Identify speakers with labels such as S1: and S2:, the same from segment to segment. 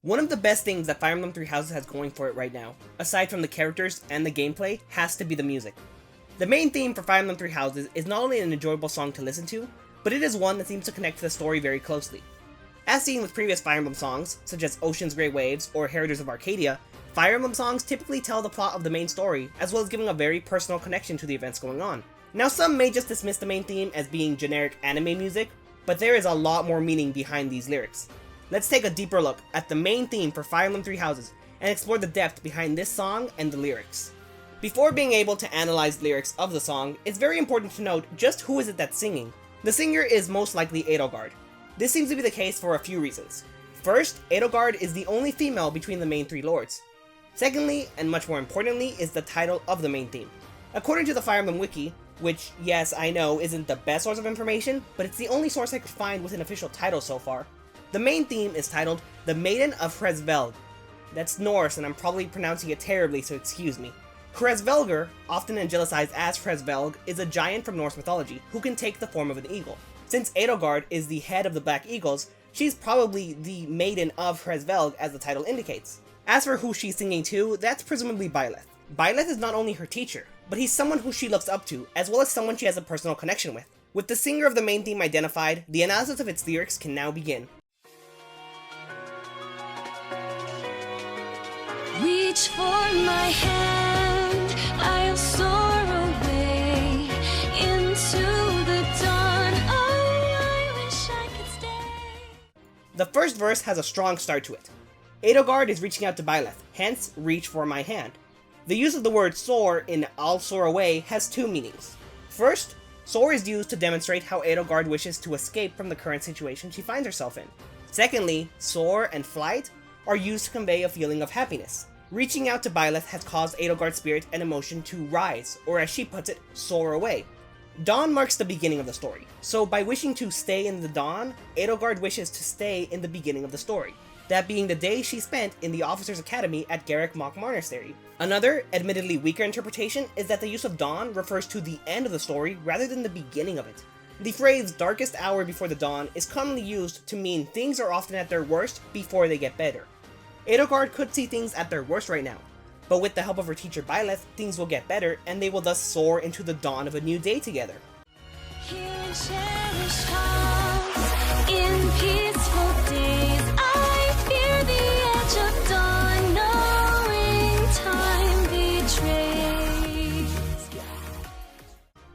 S1: One of the best things that Fire Emblem Three Houses has going for it right now, aside from the characters and the gameplay, has to be the music. The main theme for Fire Emblem Three Houses is not only an enjoyable song to listen to, but it is one that seems to connect to the story very closely. As seen with previous Fire Emblem songs, such as Ocean's Great Waves or Heritage of Arcadia, Fire Emblem songs typically tell the plot of the main story, as well as giving a very personal connection to the events going on. Now some may just dismiss the main theme as being generic anime music, but there is a lot more meaning behind these lyrics. Let's take a deeper look at the main theme for Fire Emblem Three Houses and explore the depth behind this song and the lyrics. Before being able to analyze lyrics of the song, it's very important to note just who is it that's singing. The singer is most likely Edelgard. This seems to be the case for a few reasons. First, Edelgard is the only female between the main three lords. Secondly, and much more importantly, is the title of the main theme. According to the Fire Emblem Wiki, which, yes, I know isn't the best source of information, but it's the only source I could find with an official title so far, the main theme is titled The Maiden of Hresvelg. That's Norse, and I'm probably pronouncing it terribly, so excuse me. Hresvelgr, often angelicized as Hresvelg, is a giant from Norse mythology who can take the form of an eagle. Since Edelgard is the head of the Black Eagles, she's probably the Maiden of Hresvelg, as the title indicates. As for who she's singing to, that's presumably Byleth. Byleth is not only her teacher, but he's someone who she looks up to, as well as someone she has a personal connection with. With the singer of the main theme identified, the analysis of its lyrics can now begin.
S2: Reach for my hand, I'll soar away into the dawn. Oh, I wish I could stay.
S1: The first verse has a strong start to it. Edelgard is reaching out to Byleth, hence reach for my hand. The use of the word soar in I'll soar away has two meanings. First, soar is used to demonstrate how Edelgard wishes to escape from the current situation she finds herself in. Secondly, soar and flight are used to convey a feeling of happiness. Reaching out to Byleth has caused Edelgard's spirit and emotion to rise, or as she puts it, soar away. Dawn marks the beginning of the story, so by wishing to stay in the dawn, Edelgard wishes to stay in the beginning of the story, that being the day she spent in the Officers' Academy at Garrick Mach Monastery. Another, admittedly weaker interpretation is that the use of dawn refers to the end of the story rather than the beginning of it. The phrase darkest hour before the dawn is commonly used to mean things are often at their worst before they get better. Edelgard could see things at their worst right now, but with the help of her teacher Byleth, things will get better and they will thus soar into the dawn of a new day together.
S2: Here in cherished halls, in peaceful days, I fear the edge of dawn, knowing time betrays.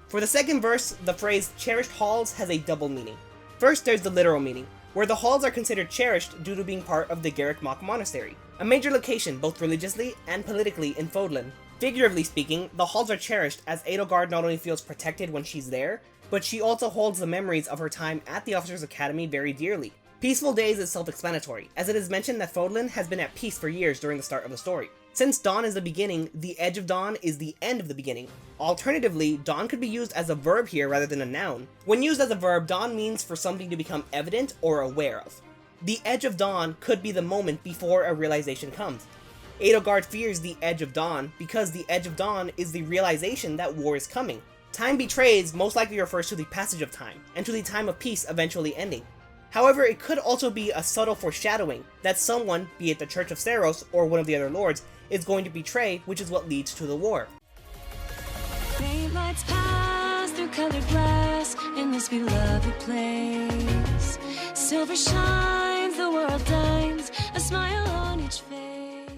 S1: For the second verse, the phrase cherished halls has a double meaning. First, there's the literal meaning, where the halls are considered cherished due to being part of the Garrick Mach Monastery, a major location both religiously and politically in Fodlan. Figuratively speaking, the halls are cherished as Edelgard not only feels protected when she's there, but she also holds the memories of her time at the Officers' Academy very dearly. Peaceful Days is self-explanatory, as it is mentioned that Fodlan has been at peace for years during the start of the story. Since dawn is the beginning, the edge of dawn is the end of the beginning. Alternatively, dawn could be used as a verb here rather than a noun. When used as a verb, dawn means for something to become evident or aware of. The edge of dawn could be the moment before a realization comes. Edelgard fears the edge of dawn because the edge of dawn is the realization that war is coming. Time betrays most likely refers to the passage of time, and to the time of peace eventually ending. However, it could also be a subtle foreshadowing that someone, be it the Church of Seiros or one of the other lords, is going to betray, which is what leads to the war.
S2: Faint lights pass through colored glass in this beloved place. Silver shines, the world dines, a smile on each face.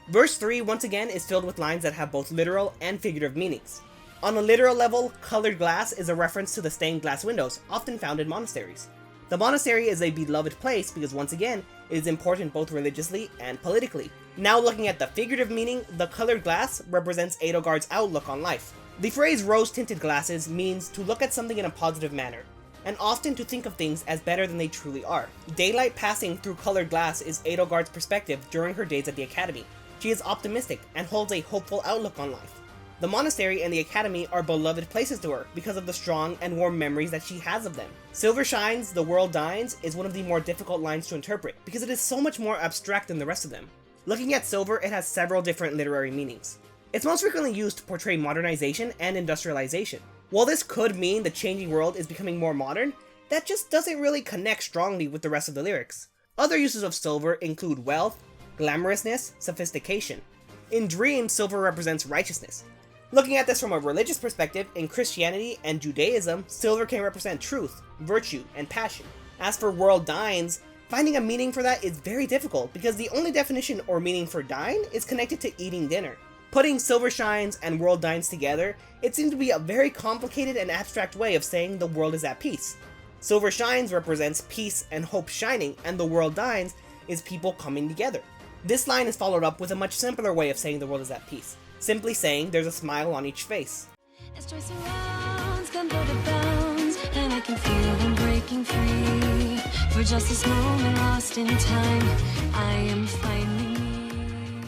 S1: Verse 3 once again is filled with lines that have both literal and figurative meanings. On a literal level, colored glass is a reference to the stained glass windows often found in monasteries. The monastery is a beloved place because once again, it is important both religiously and politically. Now looking at the figurative meaning, the colored glass represents Edelgard's outlook on life. The phrase rose-tinted glasses means to look at something in a positive manner, and often to think of things as better than they truly are. Daylight passing through colored glass is Edelgard's perspective during her days at the academy. She is optimistic and holds a hopeful outlook on life. The monastery and the academy are beloved places to her because of the strong and warm memories that she has of them. Silver shines, the world dines is one of the more difficult lines to interpret because it is so much more abstract than the rest of them. Looking at silver, it has several different literary meanings. It's most frequently used to portray modernization and industrialization. While this could mean the changing world is becoming more modern, that just doesn't really connect strongly with the rest of the lyrics. Other uses of silver include wealth, glamorousness, sophistication. In dreams, silver represents righteousness. Looking at this from a religious perspective, in Christianity and Judaism, silver can represent truth, virtue, and passion. As for world dines, finding a meaning for that is very difficult because the only definition or meaning for dine is connected to eating dinner. Putting silver shines and world dines together, it seems to be a very complicated and abstract way of saying the world is at peace. Silver shines represents peace and hope shining, and the world dines is people coming together. This line is followed up with a much simpler way of saying the world is at peace, simply saying there's a smile on each face.
S2: As joy surrounds, come go to bounds, and I can feel them breaking free. For just this moment lost in time, I am finally me.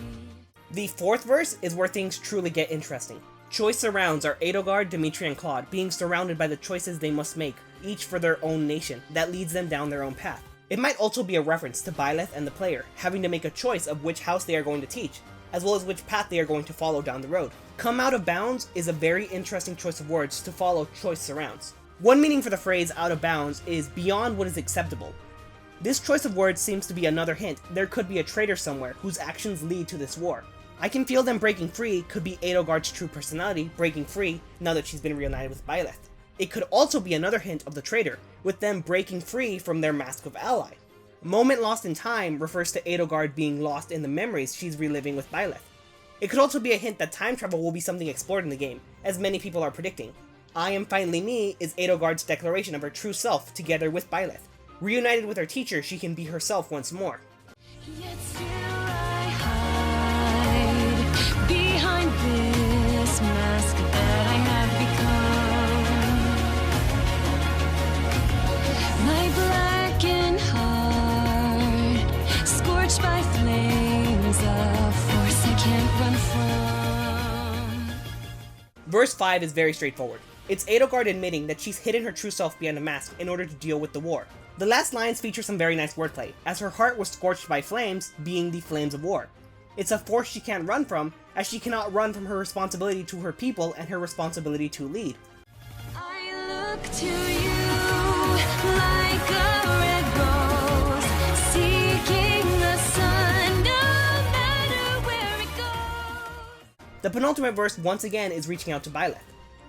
S1: The fourth verse is where things truly get interesting. Choice surrounds are Edelgard, Dimitri, and Claude being surrounded by the choices they must make, each for their own nation, that leads them down their own path. It might also be a reference to Byleth and the player, having to make a choice of which house they are going to teach, as well as which path they are going to follow down the road. Come out of bounds is a very interesting choice of words to follow choice surrounds. One meaning for the phrase out of bounds is beyond what is acceptable. This choice of words seems to be another hint there could be a traitor somewhere whose actions lead to this war. I can feel them breaking free could be Edelgard's true personality breaking free now that she's been reunited with Byleth. It could also be another hint of the traitor, with them breaking free from their mask of ally. Moment lost in time refers to Edelgard being lost in the memories she's reliving with Byleth. It could also be a hint that time travel will be something explored in the game, as many people are predicting. I am finally me is Edelgard's declaration of her true self together with Byleth. Reunited with her teacher, she can be herself once more.
S2: Yet still I hide behind this mask that I have become. My blackened heart, scorched by flames of force I can't run from.
S1: Verse 5 is very straightforward. It's Edelgard admitting that she's hidden her true self behind a mask in order to deal with the war. The last lines feature some very nice wordplay, as her heart was scorched by flames, being the flames of war. It's a force she can't run from, as she cannot run from her responsibility to her people and her responsibility to lead.
S2: I look to you like a red rose, seeking the sun no matter where it goes.
S1: The penultimate verse once again is reaching out to Byleth.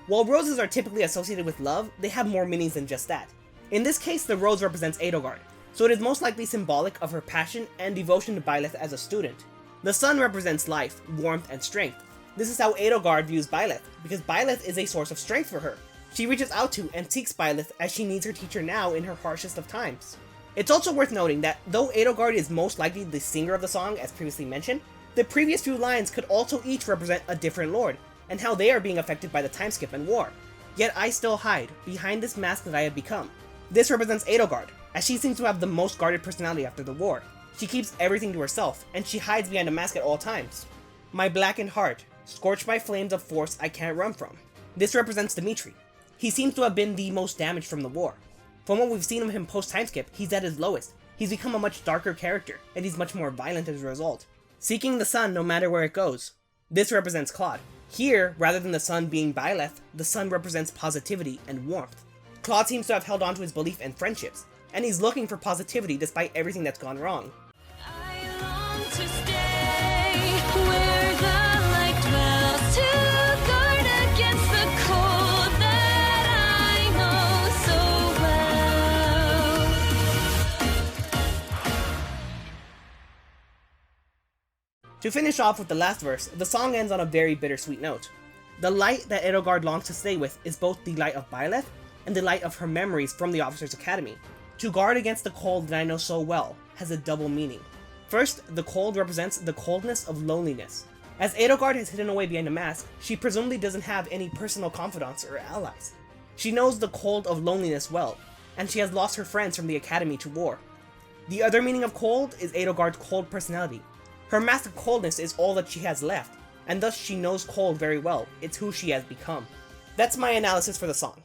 S1: While roses are typically associated with love, they have more meanings than just that. In this case, the rose represents Edelgard, so it is most likely symbolic of her passion and devotion to Byleth as a student. The sun represents life, warmth, and strength. This is how Edelgard views Byleth, because Byleth is a source of strength for her. She reaches out to and seeks Byleth as she needs her teacher now in her harshest of times. It's also worth noting that though Edelgard is most likely the singer of the song as previously mentioned, the previous few lines could also each represent a different lord, and how they are being affected by the time skip and war. Yet I still hide, behind this mask that I have become. This represents Edelgard, as she seems to have the most guarded personality after the war. She keeps everything to herself, and she hides behind a mask at all times. My blackened heart, scorched by flames of force I can't run from. This represents Dimitri. He seems to have been the most damaged from the war. From what we've seen of him post-time skip, he's at his lowest. He's become a much darker character, and he's much more violent as a result. Seeking the sun no matter where it goes. This represents Claude. Here, rather than the sun being Byleth, the sun represents positivity and warmth. Claude seems to have held on to his belief and friendships, and he's looking for positivity despite everything that's gone wrong.
S2: I long to stay where the light dwells, to guard against the cold that I know so well.
S1: To finish off with the last verse, the song ends on a very bittersweet note. The light that Edelgard longs to stay with is both the light of Byleth and the light of her memories from the Officers' Academy. To guard against the cold that I know so well has a double meaning. First, the cold represents the coldness of loneliness. As Edelgard has hidden away behind a mask, she presumably doesn't have any personal confidants or allies. She knows the cold of loneliness well, and she has lost her friends from the Academy to war. The other meaning of cold is Edelgard's cold personality. Her mask of coldness is all that she has left, and thus she knows cold very well. It's who she has become. That's my analysis for the song.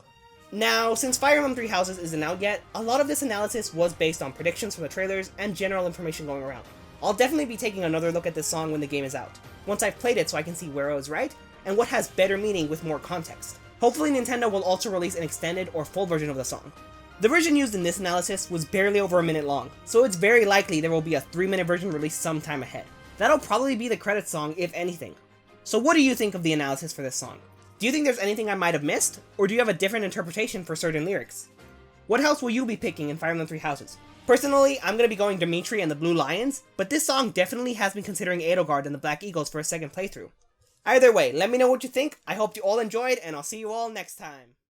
S1: Now, since Fire Emblem Three Houses isn't out yet, a lot of this analysis was based on predictions from the trailers and general information going around. I'll definitely be taking another look at this song when the game is out, once I've played it so I can see where I was right, and what has better meaning with more context. Hopefully Nintendo will also release an extended or full version of the song. The version used in this analysis was barely over a minute long, so it's very likely there will be a 3-minute version released sometime ahead. That'll probably be the credits song, if anything. So what do you think of the analysis for this song? Do you think there's anything I might have missed, or do you have a different interpretation for certain lyrics? What house will you be picking in Fire Emblem Three Houses? Personally, I'm gonna be going Dimitri and the Blue Lions, but this song definitely has me considering Edelgard and the Black Eagles for a second playthrough. Either way, let me know what you think, I hope you all enjoyed, and I'll see you all next time.